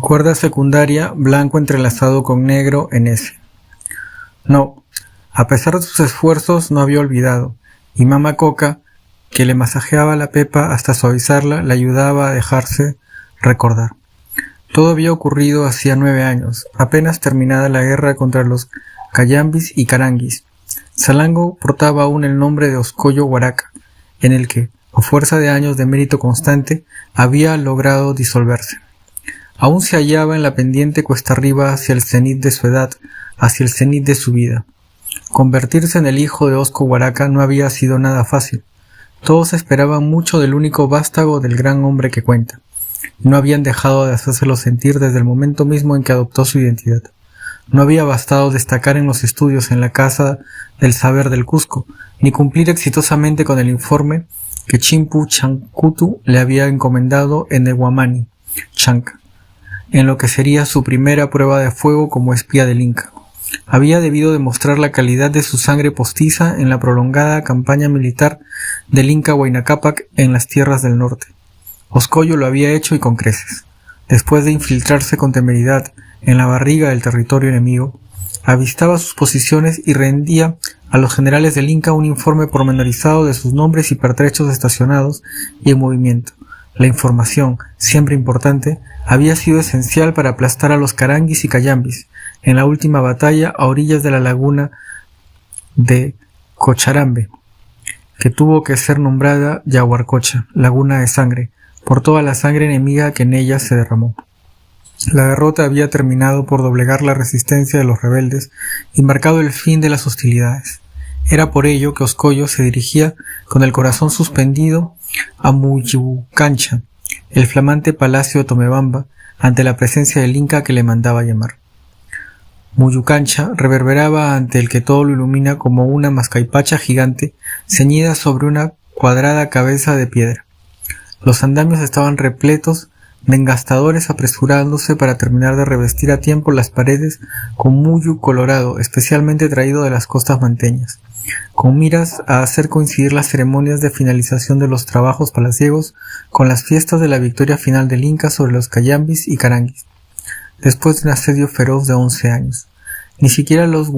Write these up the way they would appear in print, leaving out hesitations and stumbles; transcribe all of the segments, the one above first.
Cuerda secundaria, blanco entrelazado con negro en S. No, a pesar de sus esfuerzos no había olvidado, y Mama Coca, que le masajeaba la pepa hasta suavizarla, le ayudaba a dejarse recordar. Todo había ocurrido hacía 9 años, apenas terminada la guerra contra los cayambis y caranguis. Salango portaba aún el nombre de Oscoyo Huaraca, en el que, a fuerza de años de mérito constante, había logrado disolverse. Aún se hallaba en la pendiente cuesta arriba hacia el cenit de su edad, hacia el cenit de su vida. Convertirse en el hijo de Osco Huaraca no había sido nada fácil. Todos esperaban mucho del único vástago del gran hombre que cuenta, y no habían dejado de hacérselo sentir desde el momento mismo en que adoptó su identidad. No había bastado destacar en los estudios en la Casa del Saber del Cusco, ni cumplir exitosamente con el informe que Chimpu Chancutu le había encomendado en Ehuamani, Chanca, en lo que sería su primera prueba de fuego como espía del Inca. Había debido demostrar la calidad de su sangre postiza en la prolongada campaña militar del Inca Huayna Cápac en las tierras del norte. Oscoyo lo había hecho y con creces. Después de infiltrarse con temeridad en la barriga del territorio enemigo, avistaba sus posiciones y rendía a los generales del Inca un informe pormenorizado de sus nombres y pertrechos estacionados y en movimiento. La información, siempre importante, había sido esencial para aplastar a los caranguis y cayambis en la última batalla a orillas de la laguna de Cocharambe, que tuvo que ser nombrada Yaguarcocha, laguna de sangre, por toda la sangre enemiga que en ella se derramó. La derrota había terminado por doblegar la resistencia de los rebeldes y marcado el fin de las hostilidades. Era por ello que Oscoyo se dirigía con el corazón suspendido a Muyucancha, el flamante palacio de Tomebamba, ante la presencia del Inca que le mandaba llamar. Muyucancha reverberaba ante el que todo lo ilumina como una mascaipacha gigante ceñida sobre una cuadrada cabeza de piedra. Los andamios estaban repletos de engastadores apresurándose para terminar de revestir a tiempo las paredes con muyu colorado, especialmente traído de las costas manteñas, con miras a hacer coincidir las ceremonias de finalización de los trabajos palaciegos con las fiestas de la victoria final del Inca sobre los cayambis y caranguis, después de un asedio feroz de 11 años. Ni siquiera los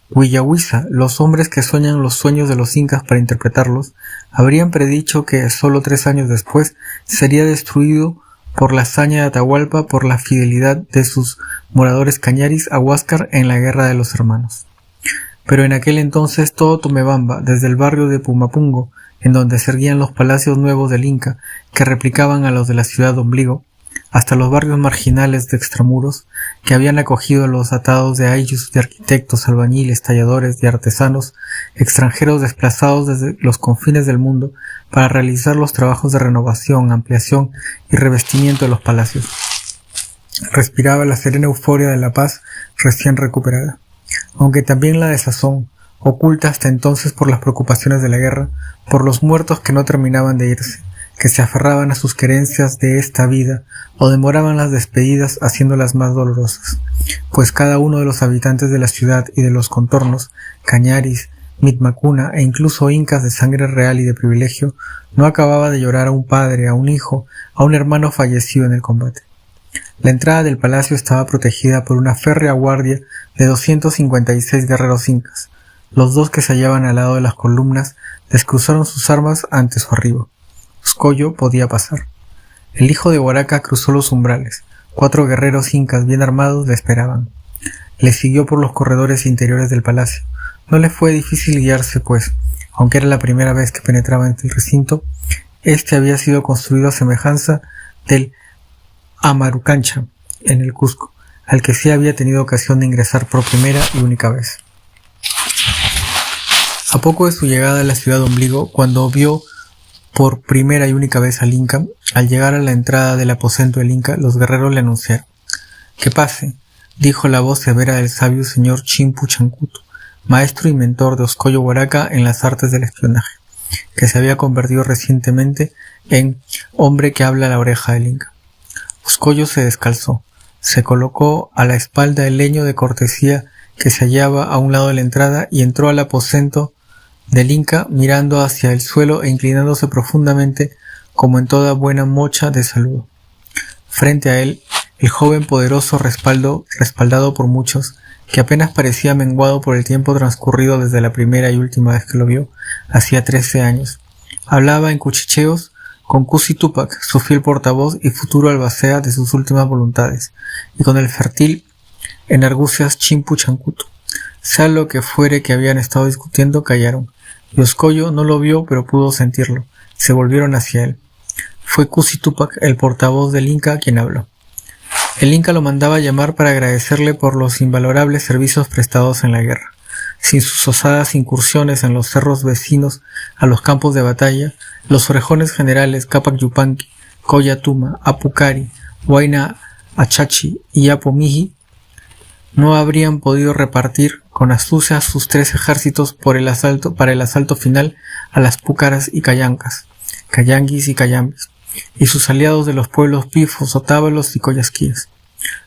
Huillahuisa, los hombres que sueñan los sueños de los incas para interpretarlos, habrían predicho que, solo 3 años después, sería destruido por la hazaña de Atahualpa por la fidelidad de sus moradores cañaris a Huáscar en la Guerra de los Hermanos. Pero en aquel entonces todo Tomebamba, desde el barrio de Pumapungo, en donde se erguían los palacios nuevos del Inca, que replicaban a los de la ciudad de Ombligo, hasta los barrios marginales de extramuros, que habían acogido a los atados de ayllus, de arquitectos, albañiles, talladores y artesanos extranjeros desplazados desde los confines del mundo para realizar los trabajos de renovación, ampliación y revestimiento de los palacios. Respiraba la serena euforia de la paz recién recuperada, aunque también la desazón, oculta hasta entonces por las preocupaciones de la guerra, por los muertos que no terminaban de irse, que se aferraban a sus querencias de esta vida o demoraban las despedidas haciéndolas más dolorosas, pues cada uno de los habitantes de la ciudad y de los contornos, cañaris, mitmacuna e incluso incas de sangre real y de privilegio, no acababa de llorar a un padre, a un hijo, a un hermano fallecido en el combate. La entrada del palacio estaba protegida por una férrea guardia de 256 guerreros incas. Los 2 que se hallaban al lado de las columnas descruzaron sus armas ante su arribo. Oscoyo podía pasar. El hijo de Huaraca cruzó los umbrales. 4 guerreros incas bien armados le esperaban. Le siguió por los corredores interiores del palacio. No le fue difícil guiarse, pues, aunque era la primera vez que penetraba en el recinto, este había sido construido a semejanza del Amarucancha, en el Cusco, al que sí había tenido ocasión de ingresar por primera y única vez. A poco de su llegada a la ciudad de Ombligo, cuando vio por primera y única vez al Inca, al llegar a la entrada del aposento del Inca, los guerreros le anunciaron. «Que pase», dijo la voz severa del sabio señor Chimpu Chancutu, maestro y mentor de Oscoyo Huaraca en las artes del espionaje, que se había convertido recientemente en hombre que habla a la oreja del Inca. Oscoyo se descalzó, se colocó a la espalda el leño de cortesía que se hallaba a un lado de la entrada y entró al aposento del Inca mirando hacia el suelo e inclinándose profundamente como en toda buena mocha de saludo. Frente a él, el joven poderoso respaldado por muchos, que apenas parecía menguado por el tiempo transcurrido desde la primera y última vez que lo vio, hacía 13 años. Hablaba en cuchicheos con Kusi Tupac, su fiel portavoz y futuro albacea de sus últimas voluntades, y con el fértil en argucias Chimpu Chancuto. Sea lo que fuere que habían estado discutiendo, callaron. Yoscoyo no lo vio, pero pudo sentirlo. Se volvieron hacia él. Fue Kusi Tupac, el portavoz del Inca, quien habló. El Inca lo mandaba llamar para agradecerle por los invalorables servicios prestados en la guerra. Sin sus osadas incursiones en los cerros vecinos a los campos de batalla, los orejones generales Capac Yupanqui, Coya Tuma, Apucari, Huayna Achachi y Apo Miji no habrían podido repartir con astucia sus 3 ejércitos para el asalto final a las Púcaras y Cayanguis y Cayambis, y sus aliados de los pueblos Pifos, Otávalos y Coyasquíes.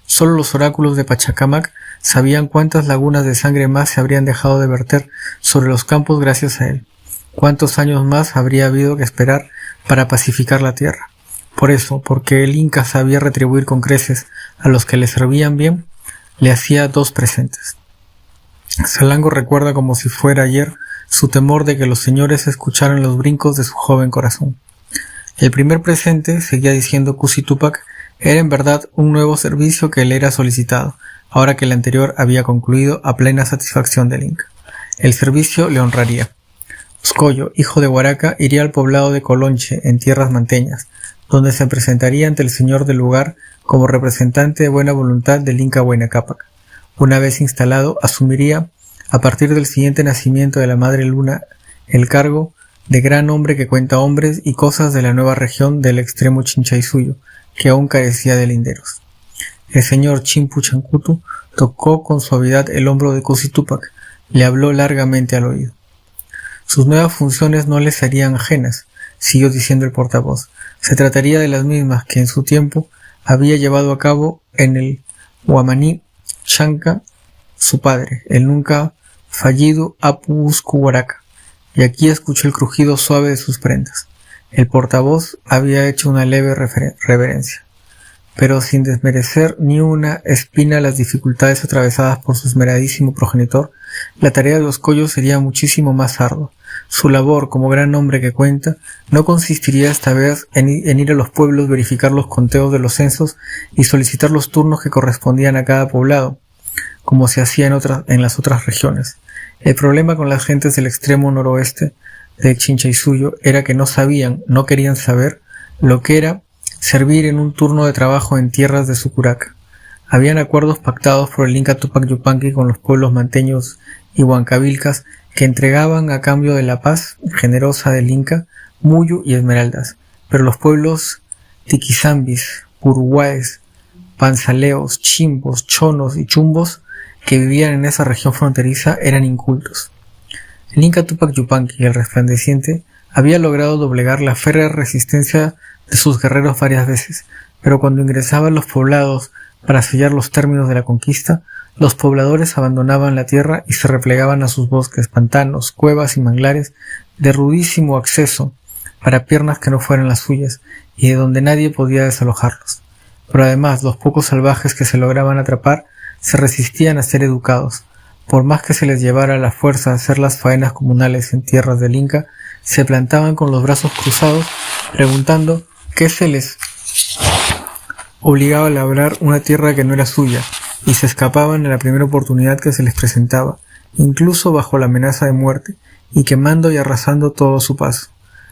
Solo los oráculos de Pachacamac sabían cuántas lagunas de sangre más se habrían dejado de verter sobre los campos gracias a él, cuántos años más habría habido que esperar para pacificar la tierra. Por eso, porque el Inca sabía retribuir con creces a los que le servían bien, le hacía 2 presentes. Salango recuerda como si fuera ayer su temor de que los señores escucharan los brincos de su joven corazón. El primer presente, seguía diciendo Kusi Tupac, era en verdad un nuevo servicio que le era solicitado, ahora que el anterior había concluido a plena satisfacción del Inca. El servicio le honraría. Oscoyo, hijo de Huaraca, iría al poblado de Colonche, en tierras manteñas, donde se presentaría ante el señor del lugar como representante de buena voluntad del Inca Huayna Cápac. Una vez instalado, asumiría, a partir del siguiente nacimiento de la Madre Luna, el cargo de gran hombre que cuenta hombres y cosas de la nueva región del extremo Chinchaysuyo, que aún carecía de linderos. El señor Chimpu Chancutu tocó con suavidad el hombro de Kusi Tupac, le habló largamente al oído. Sus nuevas funciones no le serían ajenas, siguió diciendo el portavoz. Se trataría de las mismas que en su tiempo había llevado a cabo en el Huamaní Chanca su padre, el nunca fallido Apu Uscu Huaraca, y aquí escuchó el crujido suave de sus prendas. El portavoz había hecho una leve reverencia, pero sin desmerecer ni una espina las dificultades atravesadas por su esmeradísimo progenitor, la tarea de Oscoyo sería muchísimo más ardua. Su labor, como gran hombre que cuenta, no consistiría esta vez en ir a los pueblos, verificar los conteos de los censos y solicitar los turnos que correspondían a cada poblado, como se hacía en las otras regiones. El problema con las gentes del extremo noroeste de Chinchaysuyo era que no querían saber lo que era servir en un turno de trabajo en tierras de Sucuraca. Habían acuerdos pactados por el Inca Tupac Yupanqui con los pueblos manteños y huancavilcas que entregaban a cambio de la paz generosa del Inca Muyu y esmeraldas, pero los pueblos tiquizambis, puruguaes, panzaleos, chimbos, chonos y chumbos que vivían en esa región fronteriza eran incultos. El Inca Tupac Yupanqui, el resplandeciente, había logrado doblegar la férrea resistencia de sus guerreros varias veces, pero cuando ingresaba a los poblados para sellar los términos de la conquista, los pobladores abandonaban la tierra y se replegaban a sus bosques, pantanos, cuevas y manglares de rudísimo acceso para piernas que no fueran las suyas y de donde nadie podía desalojarlos. Pero además, los pocos salvajes que se lograban atrapar se resistían a ser educados. Por más que se les llevara a la fuerza a hacer las faenas comunales en tierras del Inca, se plantaban con los brazos cruzados, preguntando qué se les obligaba a labrar una tierra que no era suya, y se escapaban a la primera oportunidad que se les presentaba, incluso bajo la amenaza de muerte, y quemando y arrasando todo a su paso.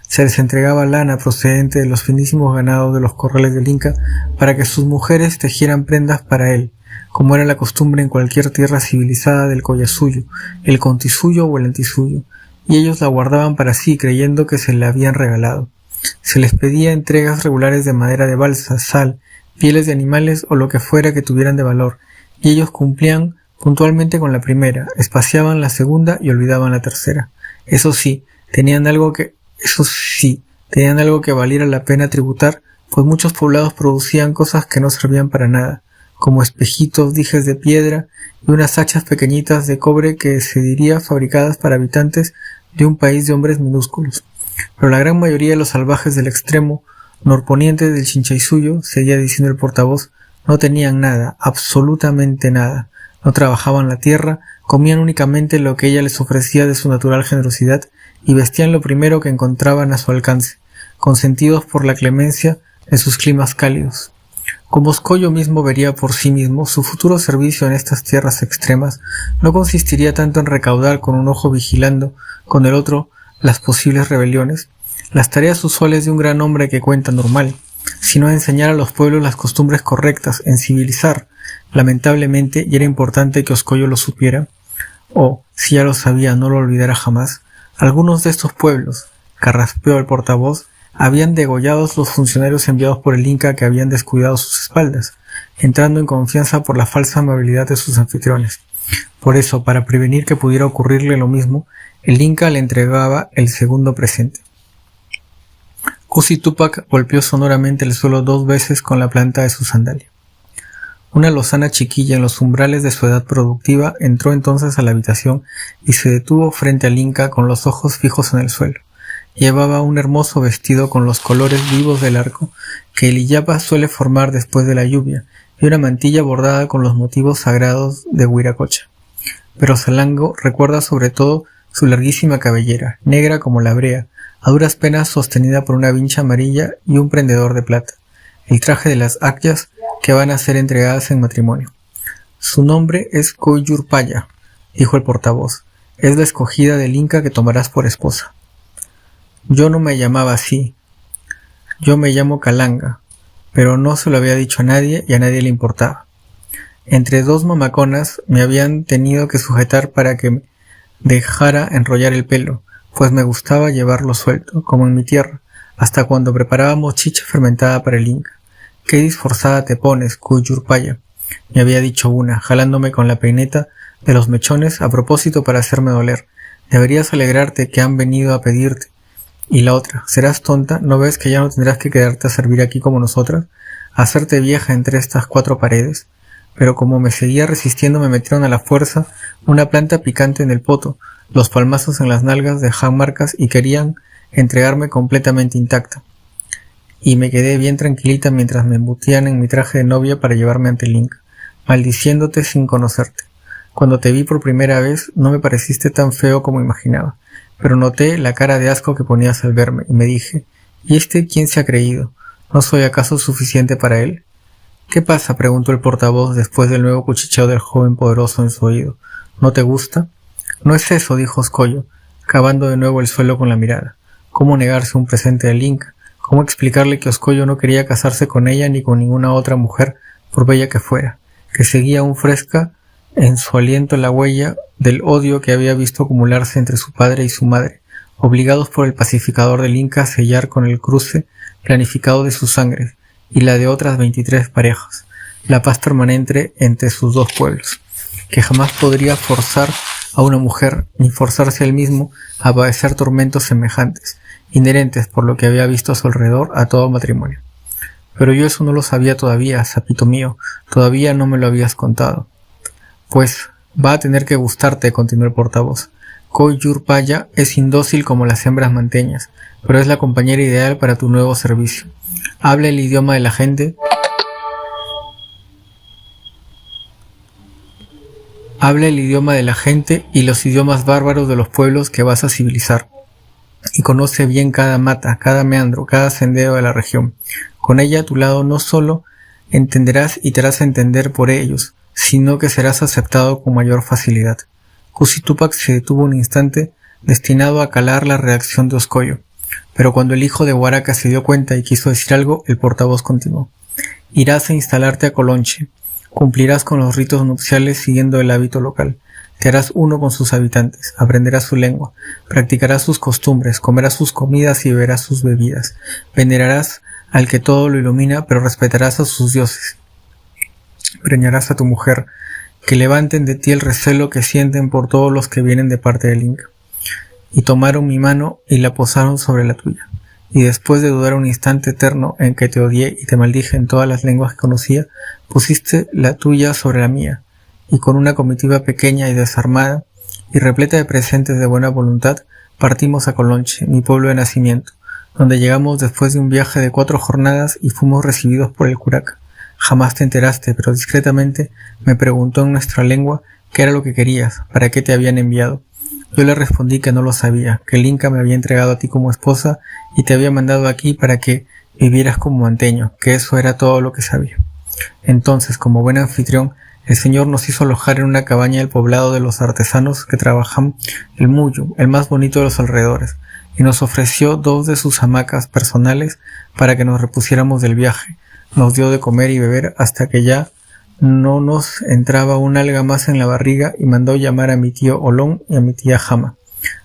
Se les entregaba lana procedente de los finísimos ganados de los corrales del Inca para que sus mujeres tejieran prendas para él, como era la costumbre en cualquier tierra civilizada del Collasuyo, el Contisuyo o el Antisuyo, y ellos la guardaban para sí creyendo que se la habían regalado. Se les pedía entregas regulares de madera de balsa, sal, pieles de animales o lo que fuera que tuvieran de valor, y ellos cumplían puntualmente con la primera, espaciaban la segunda y olvidaban la tercera. Eso sí, tenían algo que valiera la pena tributar, pues muchos poblados producían cosas que no servían para nada, como espejitos, dijes de piedra y unas hachas pequeñitas de cobre que se diría fabricadas para habitantes de un país de hombres minúsculos. Pero la gran mayoría de los salvajes del extremo norponiente del Chinchaysuyo, seguía diciendo el portavoz, No tenían nada, absolutamente nada. No trabajaban la tierra, comían únicamente lo que ella les ofrecía de su natural generosidad y vestían lo primero que encontraban a su alcance, consentidos por la clemencia de sus climas cálidos. Como Oscoyo mismo vería por sí mismo, su futuro servicio en estas tierras extremas no consistiría tanto en recaudar con un ojo vigilando, con el otro las posibles rebeliones, las tareas usuales de un gran hombre que cuenta normal, sino en enseñar a los pueblos las costumbres correctas, en civilizar. Lamentablemente, y era importante que Oscoyo lo supiera, o, si ya lo sabía, no lo olvidara jamás, algunos de estos pueblos, carraspeó el portavoz, habían degollado los funcionarios enviados por el Inca que habían descuidado sus espaldas, entrando en confianza por la falsa amabilidad de sus anfitriones. Por eso, para prevenir que pudiera ocurrirle lo mismo, el Inca le entregaba el segundo presente. Cusi Tupac golpeó sonoramente el suelo 2 veces con la planta de su sandalia. Una lozana chiquilla en los umbrales de su edad productiva entró entonces a la habitación y se detuvo frente al Inca con los ojos fijos en el suelo. Llevaba un hermoso vestido con los colores vivos del arco que el Illapa suele formar después de la lluvia y una mantilla bordada con los motivos sagrados de Huiracocha. Pero Salango recuerda sobre todo su larguísima cabellera, negra como la brea, a duras penas sostenida por una vincha amarilla y un prendedor de plata, el traje de las actas que van a ser entregadas en matrimonio. Su nombre es Coyurpaya, dijo el portavoz. Es la escogida del Inca que tomarás por esposa. Yo no me llamaba así. Yo me llamo Calanga, pero no se lo había dicho a nadie y a nadie le importaba. Entre 2 mamaconas me habían tenido que sujetar para que dejara enrollar el pelo, pues me gustaba llevarlo suelto, como en mi tierra, hasta cuando preparábamos chicha fermentada para el Inca. «¿Qué disforzada te pones, Cuyurpaya?», me había dicho una, jalándome con la peineta de los mechones a propósito para hacerme doler. «Deberías alegrarte que han venido a pedirte». Y la otra, «¿Serás tonta? ¿No ves que ya no tendrás que quedarte a servir aquí como nosotras? ¿A hacerte vieja entre estas 4 paredes?» Pero como me seguía resistiendo me metieron a la fuerza una planta picante en el poto, los palmazos en las nalgas dejaban marcas y querían entregarme completamente intacta. Y me quedé bien tranquilita mientras me embutían en mi traje de novia para llevarme ante el Inca, maldiciéndote sin conocerte. Cuando te vi por primera vez no me pareciste tan feo como imaginaba, pero noté la cara de asco que ponías al verme y me dije, ¿y este quién se ha creído? ¿No soy acaso suficiente para él? ¿Qué pasa?, preguntó el portavoz después del nuevo cuchicheo del joven poderoso en su oído. ¿No te gusta? No es eso, dijo Oscoyo, cavando de nuevo el suelo con la mirada. ¿Cómo negarse un presente del Inca? ¿Cómo explicarle que Oscoyo no quería casarse con ella ni con ninguna otra mujer, por bella que fuera, que seguía aún fresca en su aliento la huella del odio que había visto acumularse entre su padre y su madre, obligados por el pacificador del Inca a sellar con el cruce planificado de sus sangres y la de otras 23 parejas, la paz permanente entre sus 2 pueblos, que jamás podría forzar a una mujer, ni forzarse a él mismo a padecer tormentos semejantes, inherentes por lo que había visto a su alrededor a todo matrimonio. Pero yo eso no lo sabía todavía, sapito mío, todavía no me lo habías contado. Pues va a tener que gustarte, continuó el portavoz. Coyurpaya es indócil como las hembras manteñas, pero es la compañera ideal para tu nuevo servicio. Habla el idioma de la gente. Habla el idioma de la gente y los idiomas bárbaros de los pueblos que vas a civilizar. Y conoce bien cada mata, cada meandro, cada sendero de la región. Con ella a tu lado no solo entenderás y te harás entender por ellos, sino que serás aceptado con mayor facilidad. Cusi Tupac se detuvo un instante, destinado a calar la reacción de Oscoyo. Pero cuando el hijo de Huaraca se dio cuenta y quiso decir algo, el portavoz continuó. Irás a instalarte a Colonche. Cumplirás con los ritos nupciales siguiendo el hábito local. Te harás uno con sus habitantes, aprenderás su lengua, practicarás sus costumbres, comerás sus comidas y beberás sus bebidas. Venerarás al que todo lo ilumina, pero respetarás a sus dioses. Preñarás a tu mujer, que levanten de ti el recelo que sienten por todos los que vienen de parte del Inca. Y tomaron mi mano y la posaron sobre la tuya. Y después de dudar un instante eterno en que te odié y te maldije en todas las lenguas que conocía, pusiste la tuya sobre la mía, y con una comitiva pequeña y desarmada, y repleta de presentes de buena voluntad, partimos a Colonche, mi pueblo de nacimiento, donde llegamos después de un viaje de 4 jornadas y fuimos recibidos por el curaca, Jamás te enteraste, pero discretamente me preguntó en nuestra lengua qué era lo que querías, para qué te habían enviado. Yo le respondí que no lo sabía, que el Inca me había entregado a ti como esposa y te había mandado aquí para que vivieras como manteño, que eso era todo lo que sabía. Entonces, como buen anfitrión, el Señor nos hizo alojar en una cabaña del poblado de los artesanos que trabajan el muyo, el más bonito de los alrededores, y nos ofreció 2 de sus hamacas personales para que nos repusiéramos del viaje. Nos dio de comer y beber hasta que ya no nos entraba una alga más en la barriga y mandó llamar a mi tío Olón y a mi tía Jama.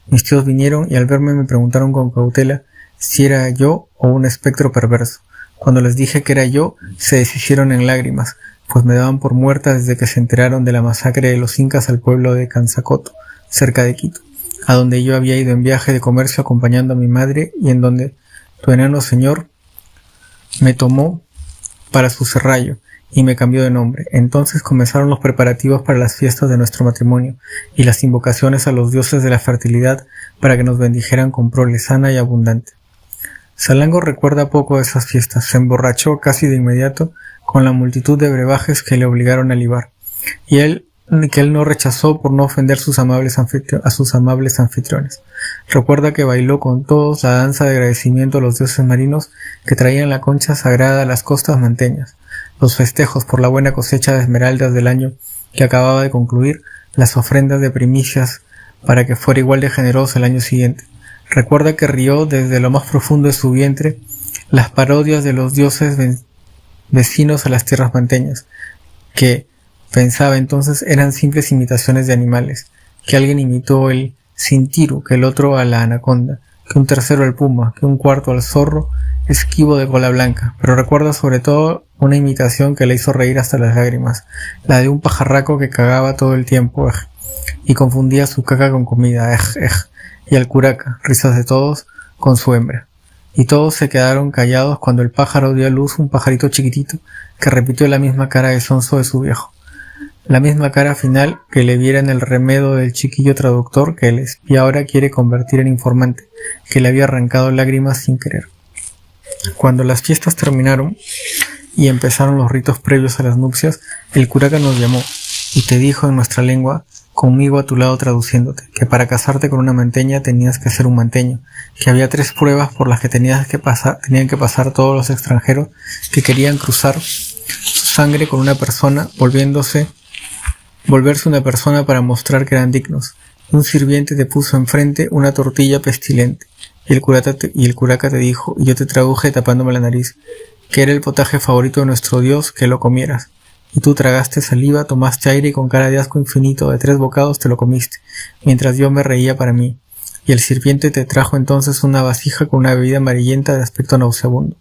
Mis tíos vinieron y al verme me preguntaron con cautela si era yo o un espectro perverso. Cuando les dije que era yo, se deshicieron en lágrimas, pues me daban por muerta desde que se enteraron de la masacre de los incas al pueblo de Cansacoto, cerca de Quito, a donde yo había ido en viaje de comercio acompañando a mi madre y en donde tu enano señor me tomó para su serrallo y me cambió de nombre. Entonces comenzaron los preparativos para las fiestas de nuestro matrimonio y las invocaciones a los dioses de la fertilidad para que nos bendijeran con prole sana y abundante. Salango recuerda poco de esas fiestas. Se emborrachó casi de inmediato con la multitud de brebajes que le obligaron a libar, y él no rechazó por no ofender a sus amables anfitriones. Recuerda que bailó con todos la danza de agradecimiento a los dioses marinos que traían la concha sagrada a las costas manteñas, los festejos por la buena cosecha de esmeraldas del año que acababa de concluir, las ofrendas de primicias para que fuera igual de generoso el año siguiente. Recuerda que rió desde lo más profundo de su vientre las parodias de los dioses vecinos a las tierras manteñas, que pensaba entonces eran simples imitaciones de animales, que alguien imitó el cintiru, que el otro a la anaconda, que un tercero al puma, que un cuarto al zorro esquivo de cola blanca, pero recuerda sobre todo una imitación que le hizo reír hasta las lágrimas, la de un pajarraco que cagaba todo el tiempo, y confundía su caca con comida, y al curaca, risas de todos, con su hembra. Y todos se quedaron callados cuando el pájaro dio a luz un pajarito chiquitito que repitió la misma cara de sonso de su viejo. La misma cara final que le viera en el remedo del chiquillo traductor que el espía ahora quiere convertir en informante, que le había arrancado lágrimas sin querer. Cuando las fiestas terminaron y empezaron los ritos previos a las nupcias, el curaca nos llamó y te dijo en nuestra lengua, conmigo a tu lado traduciéndote, que para casarte con una manteña tenías que ser un manteño, que había 3 pruebas por las que tenían que pasar todos los extranjeros que querían cruzar su sangre con una persona, volverse una persona para mostrar que eran dignos. Un sirviente te puso enfrente una tortilla pestilente, y el curaca te dijo, y yo te traduje tapándome la nariz, que era el potaje favorito de nuestro Dios, que lo comieras. Y tú tragaste saliva, tomaste aire y con cara de asco infinito de 3 bocados te lo comiste, mientras yo me reía para mí. Y el sirviente te trajo entonces una vasija con una bebida amarillenta de aspecto nauseabundo.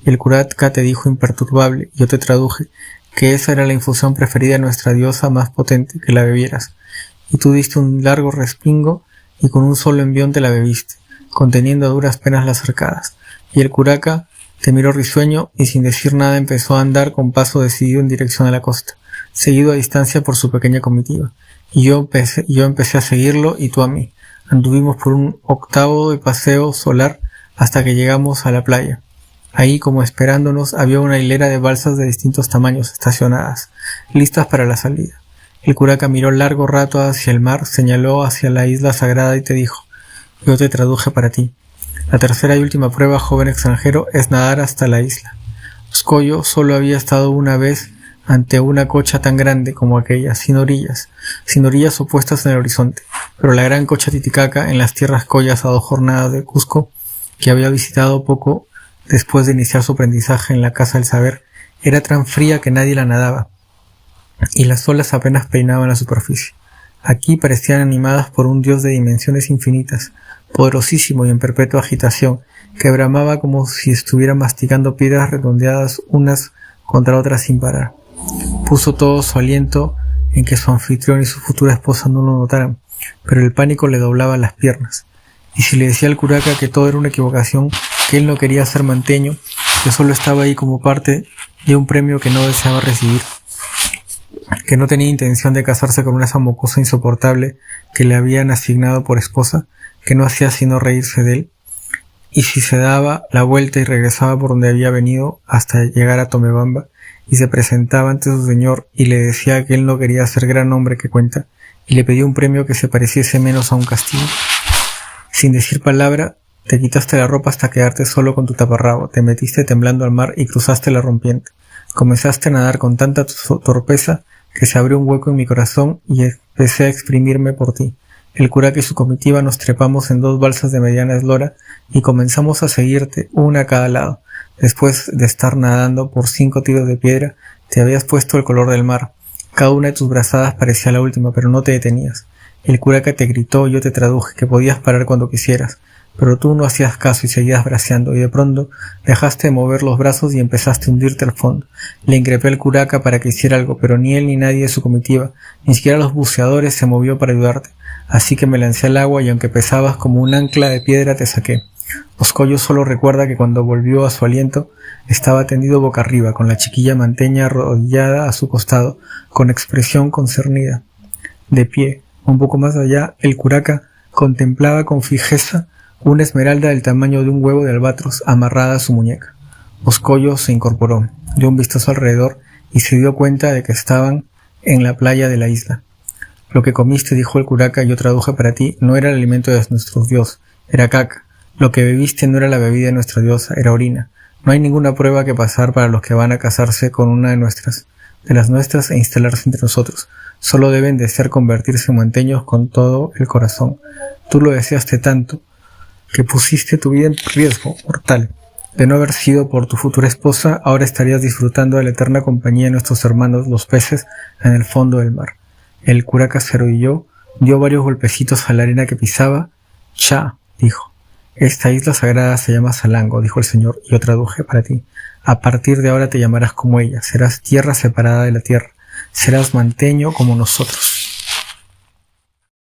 Y el curaca te dijo imperturbable, y yo te traduje, que esa era la infusión preferida de nuestra diosa más potente, que la bebieras. Y tú diste un largo respingo, y con un solo envión te la bebiste, conteniendo a duras penas las arcadas. Y el curaca te miró risueño y sin decir nada empezó a andar con paso decidido en dirección a la costa, seguido a distancia por su pequeña comitiva. Y yo empecé a seguirlo y tú a mí. Anduvimos por un octavo de paseo solar hasta que llegamos a la playa. Ahí, como esperándonos, había una hilera de balsas de distintos tamaños estacionadas, listas para la salida. El curaca miró largo rato hacia el mar, señaló hacia la isla sagrada y te dijo, yo te traduje para ti. La tercera y última prueba, joven extranjero, es nadar hasta la isla. Oscoyo solo había estado una vez ante una cocha tan grande como aquella, sin orillas opuestas en el horizonte, pero la gran cocha Titicaca en las tierras collas a 2 jornadas de Cusco, que había visitado poco después de iniciar su aprendizaje en la Casa del Saber, era tan fría que nadie la nadaba, y las olas apenas peinaban la superficie. Aquí parecían animadas por un dios de dimensiones infinitas, poderosísimo y en perpetua agitación, que bramaba como si estuviera masticando piedras redondeadas unas contra otras sin parar. Puso todo su aliento en que su anfitrión y su futura esposa no lo notaran, pero el pánico le doblaba las piernas. Y si le decía al curaca que todo era una equivocación, que él no quería ser manteño, que solo estaba ahí como parte de un premio que no deseaba recibir, que no tenía intención de casarse con una mocosa insoportable que le habían asignado por esposa, que no hacía sino reírse de él, y si se daba la vuelta y regresaba por donde había venido hasta llegar a Tomebamba, y se presentaba ante su señor y le decía que él no quería ser gran hombre que cuenta, y le pedía un premio que se pareciese menos a un castigo. Sin decir palabra, te quitaste la ropa hasta quedarte solo con tu taparrabo, te metiste temblando al mar y cruzaste la rompiente. Comenzaste a nadar con tanta torpeza que se abrió un hueco en mi corazón y empecé a exprimirme por ti. El curaca y su comitiva nos trepamos en 2 balsas de mediana eslora y comenzamos a seguirte, una a cada lado. Después de estar nadando por 5 tiros de piedra, te habías puesto el color del mar. Cada una de tus brazadas parecía la última, pero no te detenías. El curaca te gritó y yo te traduje que podías parar cuando quisieras, pero tú no hacías caso y seguías braceando, y de pronto dejaste de mover los brazos y empezaste a hundirte al fondo. Le increpé al curaca para que hiciera algo, pero ni él ni nadie de su comitiva, ni siquiera los buceadores, se movió para ayudarte. Así que me lancé al agua y aunque pesabas como un ancla de piedra te saqué. Oscoyo solo recuerda que cuando volvió a su aliento estaba tendido boca arriba, con la chiquilla manteña arrodillada a su costado, con expresión concernida. De pie, un poco más allá, el curaca contemplaba con fijeza una esmeralda del tamaño de un huevo de albatros amarrada a su muñeca. Oscoyo se incorporó, dio un vistazo alrededor y se dio cuenta de que estaban en la playa de la isla. Lo que comiste, dijo el curaca, yo traduje para ti, no era el alimento de nuestros dioses, era caca. Lo que bebiste no era la bebida de nuestra diosa, era orina. No hay ninguna prueba que pasar para los que van a casarse con una de las nuestras e instalarse entre nosotros. Solo deben de ser convertirse en manteños con todo el corazón. Tú lo deseaste tanto que pusiste tu vida en riesgo mortal. De no haber sido por tu futura esposa, ahora estarías disfrutando de la eterna compañía de nuestros hermanos los peces en el fondo del mar. El curaca se arrodilló, dio varios golpecitos a la arena que pisaba. Cha, dijo. Esta isla sagrada se llama Salango, dijo el señor, y yo traduje para ti. A partir de ahora te llamarás como ella, serás tierra separada de la tierra, serás manteño como nosotros.